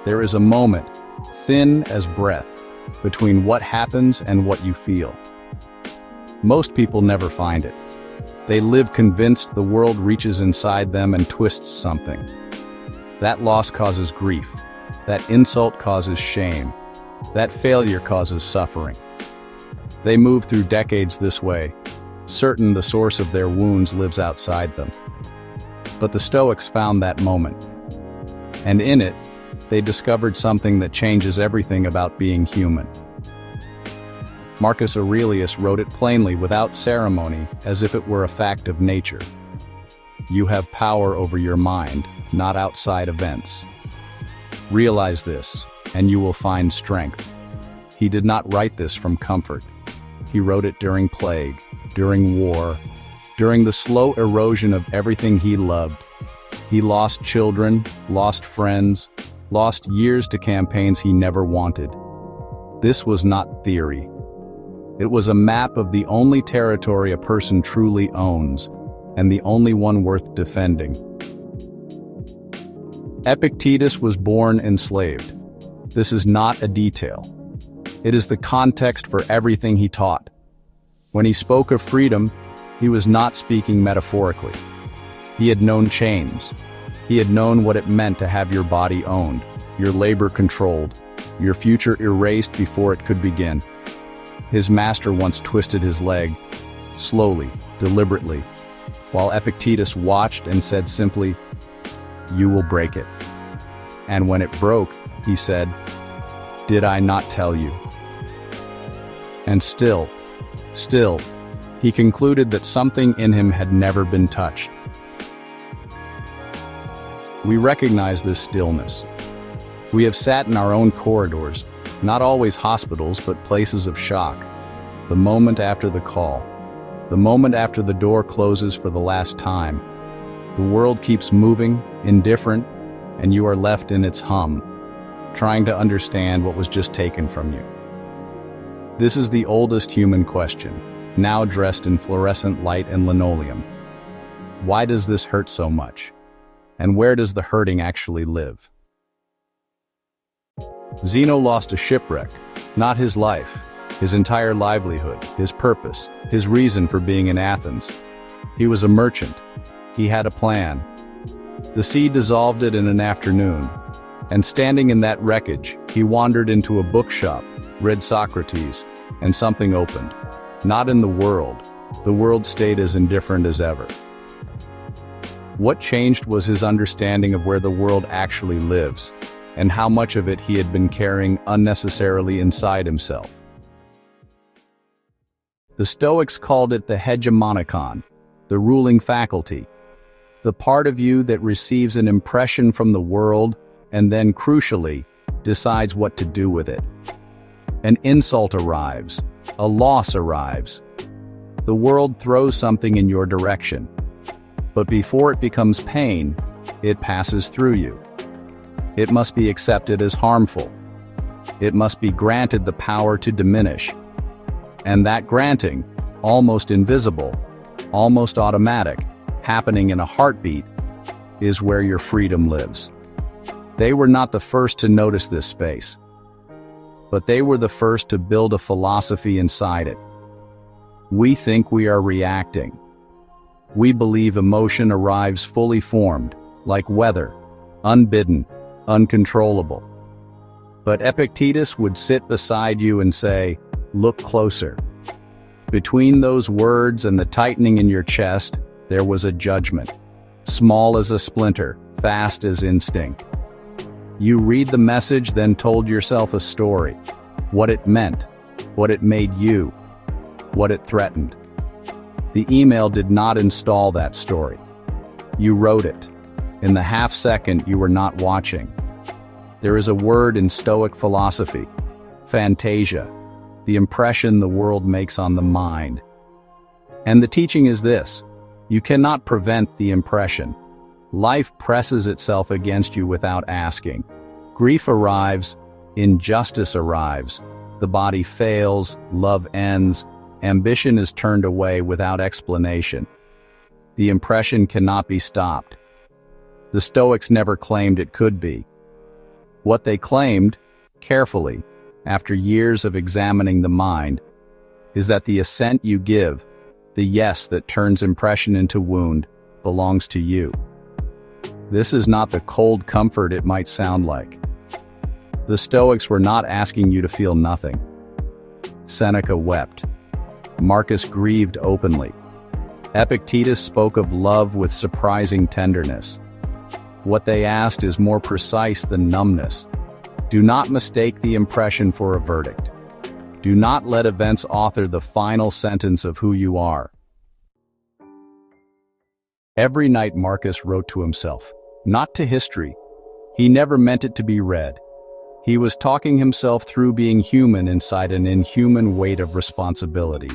There is a moment, thin as breath, between what happens and what you feel. Most people never find it. They live convinced the world reaches inside them and twists something. That loss causes grief. That insult causes shame. That failure causes suffering. They move through decades this way, certain the source of their wounds lives outside them. But the Stoics found that moment. And in it, they discovered something that changes everything about being human. Marcus Aurelius wrote it plainly without ceremony, as if it were a fact of nature. You have power over your mind, not outside events. Realize this, and you will find strength. He did not write this from comfort. He wrote it during plague, during war, during the slow erosion of everything he loved. He lost children, lost friends, lost years to campaigns he never wanted. This was not theory. It was a map of the only territory a person truly owns, and the only one worth defending. Epictetus was born enslaved. This is not a detail. It is the context for everything he taught. When he spoke of freedom, he was not speaking metaphorically. He had known chains. He had known what it meant to have your body owned, your labor controlled, your future erased before it could begin. His master once twisted his leg, slowly, deliberately, while Epictetus watched and said simply, "You will break it." And when it broke, he said, "Did I not tell you?" And still, he concluded that something in him had never been touched. We recognize this stillness. We have sat in our own corridors, not always hospitals, but places of shock. The moment after the call, the moment after the door closes for the last time. The world keeps moving, indifferent, and you are left in its hum, trying to understand what was just taken from you. This is the oldest human question, now dressed in fluorescent light and linoleum. Why does this hurt so much? And where does the hurting actually live? Zeno lost a shipwreck, not his life, his entire livelihood, his purpose, his reason for being in Athens. He was a merchant. He had a plan. The sea dissolved it in an afternoon, and standing in that wreckage, he wandered into a bookshop, read Socrates, and something opened. Not in the world stayed as indifferent as ever. What changed was his understanding of where the world actually lives, and how much of it he had been carrying unnecessarily inside himself. The Stoics called it the Hegemonikon, the ruling faculty, the part of you that receives an impression from the world and then, crucially, decides what to do with it. An insult arrives, a loss arrives. The world throws something in your direction, but before it becomes pain, it passes through you. It must be accepted as harmful. It must be granted the power to diminish. And that granting, almost invisible, almost automatic, happening in a heartbeat, is where your freedom lives. They were not the first to notice this space, but they were the first to build a philosophy inside it. We think we are reacting. We believe emotion arrives fully formed, like weather, unbidden, uncontrollable. But Epictetus would sit beside you and say, "Look closer." Between those words and the tightening in your chest, there was a judgment, small as a splinter, fast as instinct. You read the message, then told yourself a story, what it meant, what it made you, what it threatened. The email did not install that story. You wrote it. In the half second you were not watching. There is a word in Stoic philosophy, phantasia, the impression the world makes on the mind. And the teaching is this: you cannot prevent the impression. Life presses itself against you without asking. Grief arrives, injustice arrives, the body fails, love ends, ambition is turned away without explanation. The impression cannot be stopped. The Stoics never claimed it could be. What they claimed, carefully, after years of examining the mind, is that the assent you give, the yes that turns impression into wound, belongs to you. This is not the cold comfort it might sound like. The Stoics were not asking you to feel nothing. Seneca wept. Marcus grieved openly. Epictetus spoke of love with surprising tenderness. What they asked is more precise than numbness. Do not mistake the impression for a verdict. Do not let events author the final sentence of who you are. Every night Marcus wrote to himself, not to history. He never meant it to be read. He was talking himself through being human inside an inhuman weight of responsibility.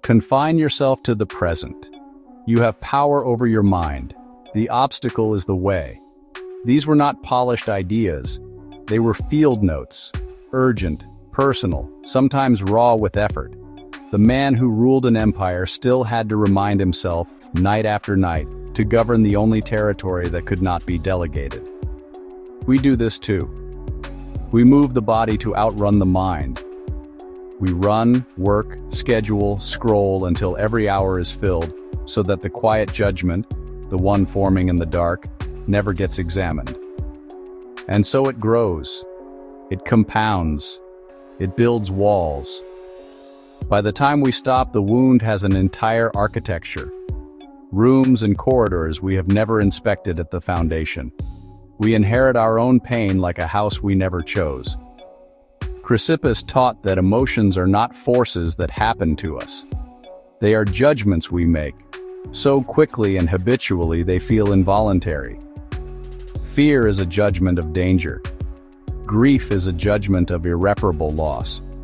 Confine yourself to the present. You have power over your mind. The obstacle is the way. These were not polished ideas. They were field notes, urgent, personal, sometimes raw with effort. The man who ruled an empire still had to remind himself, night after night, to govern the only territory that could not be delegated. We do this too. We move the body to outrun the mind. We run, work, schedule, scroll until every hour is filled, so that the quiet judgment, the one forming in the dark, never gets examined. And so it grows. It compounds. It builds walls. By the time we stop, the wound has an entire architecture. Rooms and corridors we have never inspected at the foundation. We inherit our own pain like a house we never chose. Chrysippus taught that emotions are not forces that happen to us. They are judgments we make, so quickly and habitually they feel involuntary. Fear is a judgment of danger. Grief is a judgment of irreparable loss.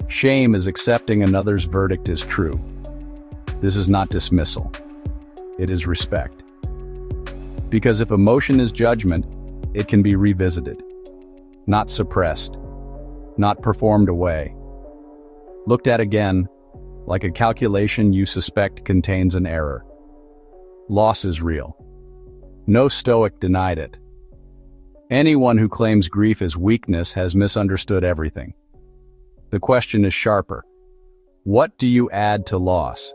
Shame is accepting another's verdict as true. This is not dismissal. It is respect. Because if emotion is judgment, it can be revisited, not suppressed, not performed away. Looked at again, like a calculation you suspect contains an error. Loss is real. No Stoic denied it. Anyone who claims grief is weakness has misunderstood everything. The question is sharper. What do you add to loss?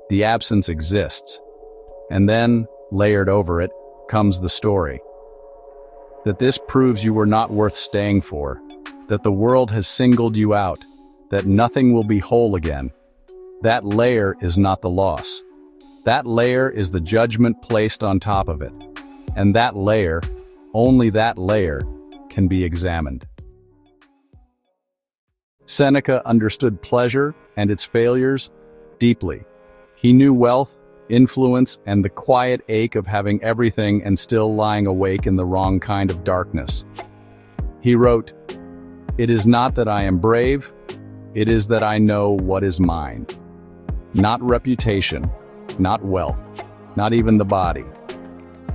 The absence exists. And then, layered over it, comes the story. That this proves you were not worth staying for, that the world has singled you out, that nothing will be whole again. That layer is not the loss. That layer is the judgment placed on top of it. And that layer, only that layer, can be examined. Seneca understood pleasure and its failures deeply. He knew wealth, influence, and the quiet ache of having everything and still lying awake in the wrong kind of darkness. He wrote, "It is not that I am brave, it is that I know what is mine. Not reputation, not wealth, not even the body.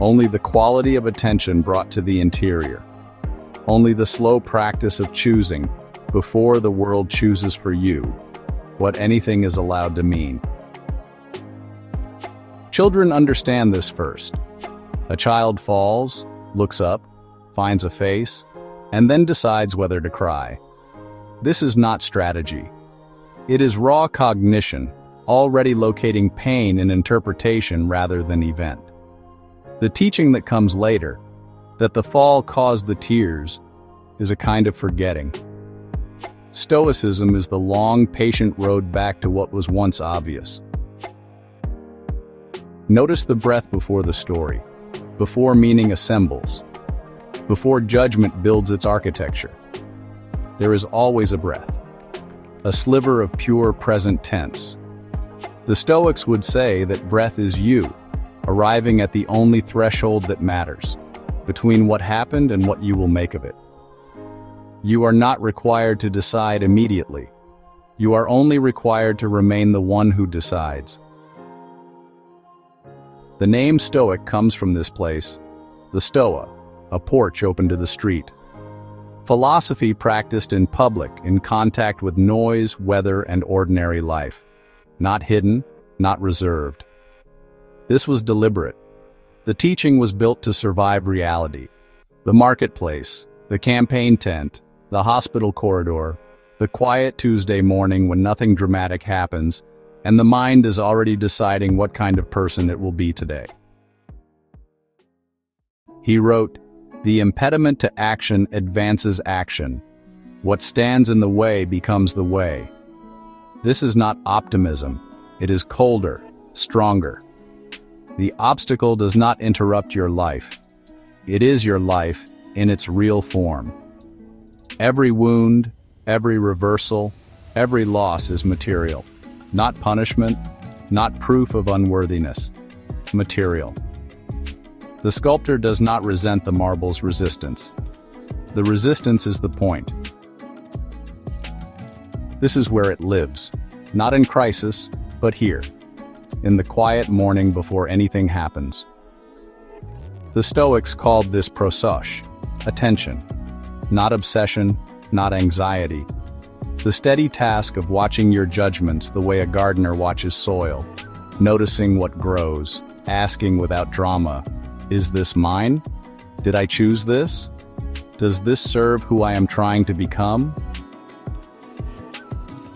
Only the quality of attention brought to the interior. Only the slow practice of choosing, before the world chooses for you, what anything is allowed to mean." Children understand this first. A child falls, looks up, finds a face, and then decides whether to cry. This is not strategy. It is raw cognition, already locating pain in interpretation rather than event. The teaching that comes later, that the fall caused the tears, is a kind of forgetting. Stoicism is the long, patient road back to what was once obvious. Notice the breath before the story, before meaning assembles, before judgment builds its architecture. There is always a breath, a sliver of pure present tense. The Stoics would say that breath is you, arriving at the only threshold that matters, between what happened and what you will make of it. You are not required to decide immediately. You are only required to remain the one who decides. The name Stoic comes from this place, the Stoa, a porch open to the street. Philosophy practiced in public, in contact with noise, weather, and ordinary life. Not hidden, not reserved. This was deliberate. The teaching was built to survive reality. The marketplace, the campaign tent, the hospital corridor, the quiet Tuesday morning when nothing dramatic happens, and the mind is already deciding what kind of person it will be today. He wrote, "The impediment to action advances action. What stands in the way becomes the way." This is not optimism. It is colder, stronger. The obstacle does not interrupt your life. It is your life in its real form. Every wound, every reversal, every loss is material. Not punishment, not proof of unworthiness. Material. The sculptor does not resent the marble's resistance. The resistance is the point. This is where it lives, not in crisis, but here, in the quiet morning before anything happens. The Stoics called this prosos, attention, not obsession, not anxiety. The steady task of watching your judgments the way a gardener watches soil, noticing what grows, asking without drama, "Is this mine? Did I choose this? Does this serve who I am trying to become?"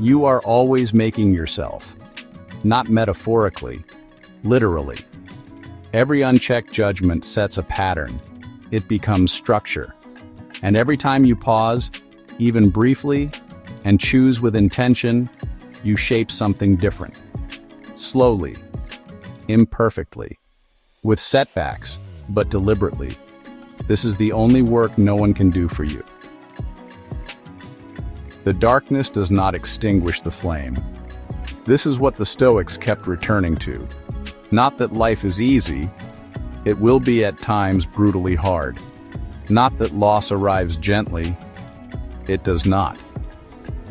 You are always making yourself, not metaphorically, literally. Every unchecked judgment sets a pattern. It becomes structure. And every time you pause, even briefly, and choose with intention, you shape something different. Slowly, imperfectly, with setbacks, but deliberately. This is the only work no one can do for you. The darkness does not extinguish the flame. This is what the Stoics kept returning to. Not that life is easy. It will be at times brutally hard. Not that loss arrives gently. It does not.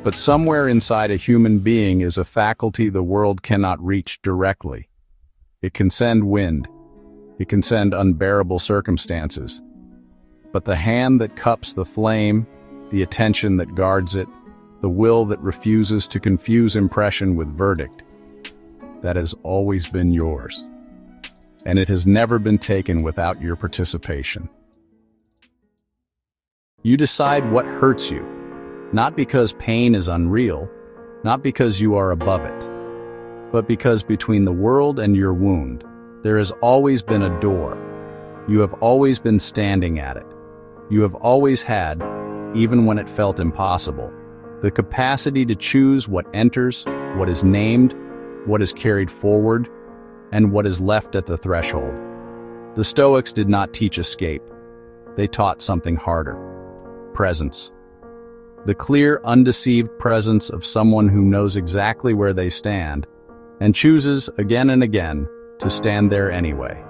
But somewhere inside a human being is a faculty the world cannot reach directly. It can send wind. It can send unbearable circumstances. But the hand that cups the flame, the attention that guards it, the will that refuses to confuse impression with verdict, that has always been yours. And it has never been taken without your participation. You decide what hurts you, not because pain is unreal, not because you are above it, but because between the world and your wound, there has always been a door. You have always been standing at it. You have always had, even when it felt impossible, the capacity to choose what enters, what is named, what is carried forward, and what is left at the threshold. The Stoics did not teach escape. They taught something harder. Presence. The clear, undeceived presence of someone who knows exactly where they stand and chooses again and again to stand there anyway.